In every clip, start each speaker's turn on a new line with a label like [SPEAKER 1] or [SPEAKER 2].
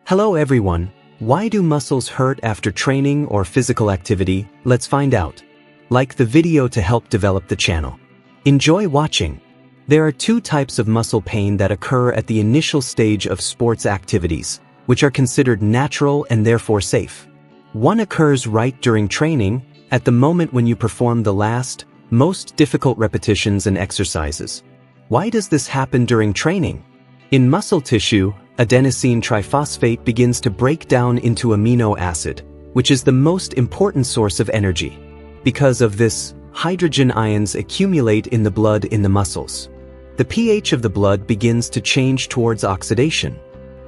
[SPEAKER 1] Hello everyone. Why do muscles hurt after training or physical activity? Let's find out. Like the video to help develop the channel. Enjoy watching. There are two types of muscle pain that occur at the initial stage of sports activities, which are considered natural and therefore safe. One occurs right during training, at the moment when you perform the last, most difficult repetitions and exercises. Why does this happen during training? In muscle tissue, adenosine triphosphate begins to break down into amino acid, which is the most important source of energy. Because of this, hydrogen ions accumulate in the blood in the muscles. The pH of the blood begins to change towards oxidation.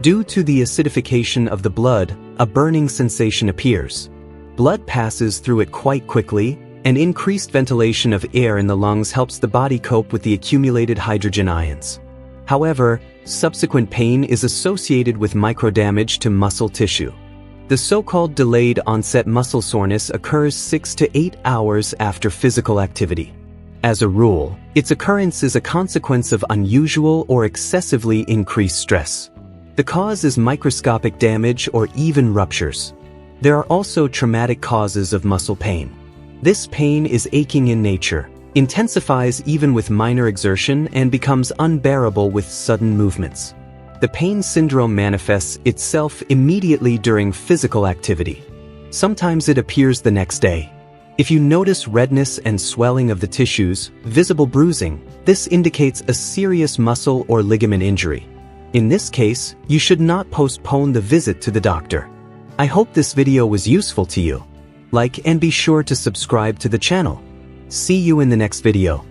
[SPEAKER 1] Due to the acidification of the blood, a burning sensation appears. Blood passes through it quite quickly, and increased ventilation of air in the lungs helps the body cope with the accumulated hydrogen ions. However, subsequent pain is associated with microdamage to muscle tissue. The so-called delayed onset muscle soreness occurs 6 to 8 hours after physical activity. As a rule, its occurrence is a consequence of unusual or excessively increased stress. The cause is microscopic damage or even ruptures. There are also traumatic causes of muscle pain. This pain is aching in nature, intensifies even with minor exertion, and becomes unbearable with sudden movements. The pain syndrome manifests itself immediately during physical activity. Sometimes it appears the next day. If you notice redness and swelling of the tissues, visible bruising, this indicates a serious muscle or ligament injury. In this case, you should not postpone the visit to the doctor. I hope this video was useful to you. Like and be sure to subscribe to the channel. See you in the next video.